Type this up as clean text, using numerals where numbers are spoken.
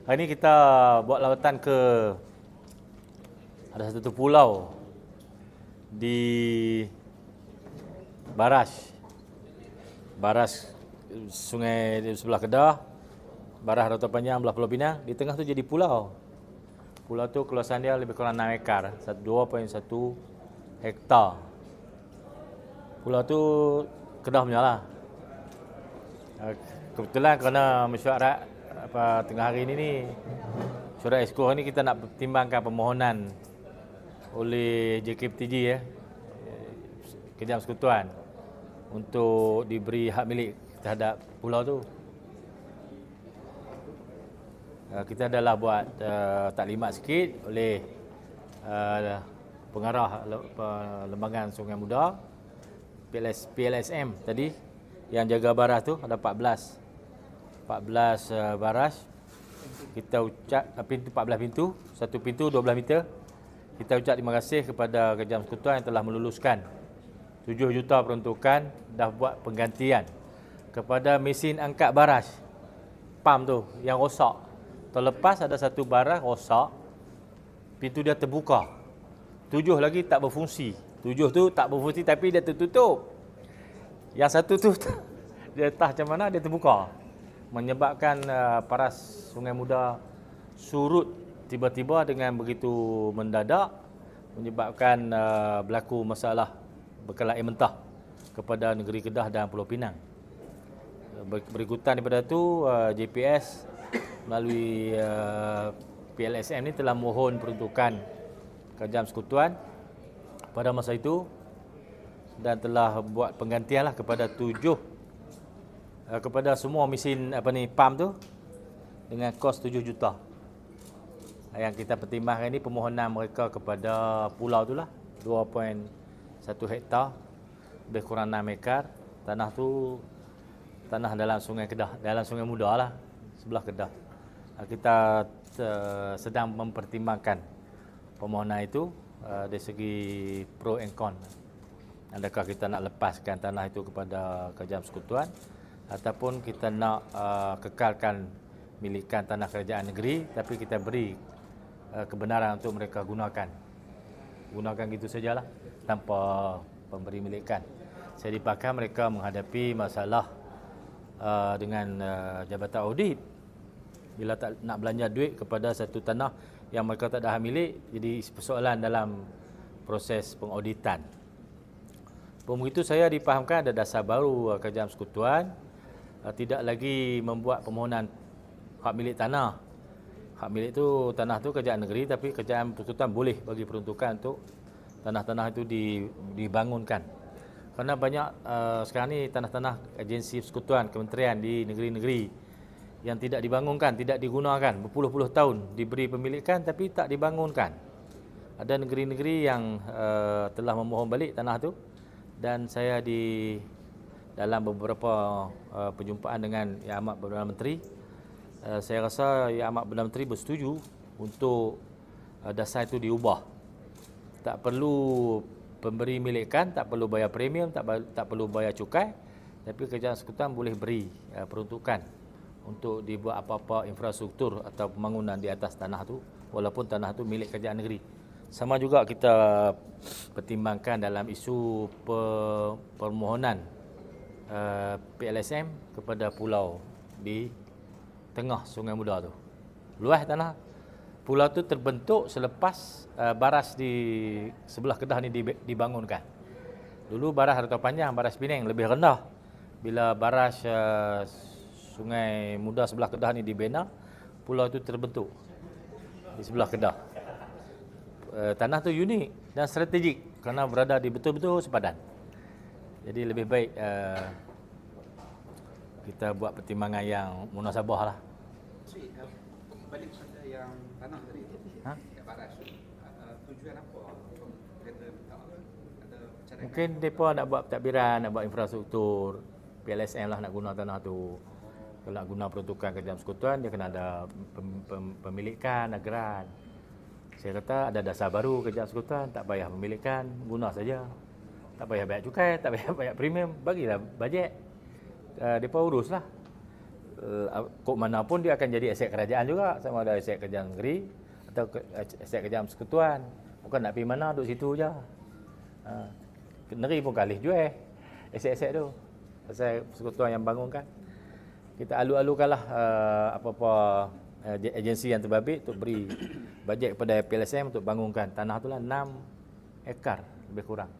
Hari ni kita buat lawatan ke ada satu pulau di Baras sungai di sebelah Kedah, Baras Rata Panjang belah Pulau Pinang. Di tengah tu jadi pulau. Pulau tu keluasan dia lebih kurang 6 ekar, 2.1 hektar. Pulau tu Kedah punya lah. Kebetulan kerana mesyuarat tengah hari ni mesyuarat Esko ni kita nak pertimbangkan permohonan oleh JKPTG Kejam Sekutuan untuk diberi hak milik terhadap pulau tu. Kita adalah buat taklimat sikit oleh pengarah Lembagan Sungai Muda PLSM tadi yang jaga baras tu ada 14 baras. Kita ucap pintu 14 pintu, satu pintu 12 meter. Kita ucap terima kasih kepada Kejam Sekutuan yang telah meluluskan 7 juta peruntukan, dah buat penggantian kepada mesin angkat baras pam tu yang rosak. Terlepas ada satu baras rosak, pintu dia terbuka. 7 lagi tak berfungsi. 7 tu tak berfungsi tapi dia tertutup. Yang satu tu dia entah macam mana dia terbuka, menyebabkan paras Sungai Muda surut tiba-tiba dengan begitu mendadak, menyebabkan berlaku masalah bekalan air mentah kepada negeri Kedah dan Pulau Pinang. Berikutan daripada itu, JPS melalui PLSM ni telah mohon peruntukan Kejam Sekutuan pada masa itu dan telah buat penggantian lah kepada kepada semua mesin pam tu dengan kos 7 juta. Yang kita pertimbangkan ini permohonan mereka kepada pulau tu lah, 2.1 hektar, lebih kurang 6 ekar. Tanah tu tanah dalam Sungai Kedah, dalam Sungai Muda lah, sebelah Kedah. Kita sedang mempertimbangkan permohonan itu dari segi pro and con. Adakah kita nak lepaskan tanah itu kepada Kejam Sekutuan ataupun kita nak kekalkan milikan tanah kerajaan negeri tapi kita beri kebenaran untuk mereka gunakan gitu sajalah tanpa pemberi milikan. Saya dipakar mereka menghadapi masalah dengan Jabatan Audit bila tak nak belanja duit kepada satu tanah yang mereka tak ada hak milik, jadi persoalan dalam proses pengauditan. Begitu saya dipahamkan ada dasar baru Kejam Sekutuan tidak lagi membuat permohonan hak milik tanah. Hak milik tu tanah tu kerajaan negeri tapi Kejam Sekutuan boleh bagi peruntukan untuk tanah-tanah itu dibangunkan. Kerana banyak sekarang ni tanah-tanah agensi persekutuan, kementerian di negeri-negeri yang tidak dibangunkan, tidak digunakan, berpuluh-puluh tahun diberi pemilikan tapi tak dibangunkan. Ada negeri-negeri yang telah memohon balik tanah tu dan saya dalam beberapa perjumpaan dengan Yang Amat Perdana Menteri, saya rasa Yang Amat Perdana Menteri bersetuju untuk dasar itu diubah. Tak perlu pemberi milikan, tak perlu bayar premium, tak perlu bayar cukai, tapi Kejam Sekutuan boleh beri peruntukan untuk dibuat apa-apa infrastruktur atau pembangunan di atas tanah tu walaupun tanah tu milik kerajaan negeri. Sama juga kita pertimbangkan dalam isu permohonan PLSM kepada pulau di tengah Sungai Muda tu. Luas tanah. Pulau tu terbentuk selepas baras di sebelah Kedah ni dibangunkan. Dulu baras Rata Panjang, baras Penang lebih rendah. Bila baras Sungai Muda sebelah Kedah ni dibina, pulau tu terbentuk di sebelah Kedah. Tanah tu unik dan strategik kerana berada di betul-betul sepadan. Jadi lebih baik kita buat pertimbangan yang munasabah lah. Balik pada yang tanah tadi tu, yang baras, tujuan apa? Kereta minta ada cara. Mungkin mereka nak buat pentadbiran, nak buat infrastruktur, PLSM lah nak guna tanah tu. Kalau nak guna peruntukan Kejam Sekutuan, dia kena ada pemilikan, agraran. Saya kata ada dasar baru Kejam Sekutuan, tak payah pemilikan, guna saja. Tak payah bayar cukai, tak payah bayar premium, bagilah bajet. Mereka uruslah. kok mana pun dia akan jadi aset kerajaan juga, sama ada aset kerajaan negeri atau aset kerajaan persekutuan. Bukan nak pergi mana, duduk situ je. Negeri pun kalih jual aset-aset tu. Pasal persekutuan yang bangunkan. Kita alu-alukanlah apa-apa agensi yang terbabit untuk beri bajet kepada PLSM untuk bangunkan tanah tu lah 6 ekar lebih kurang.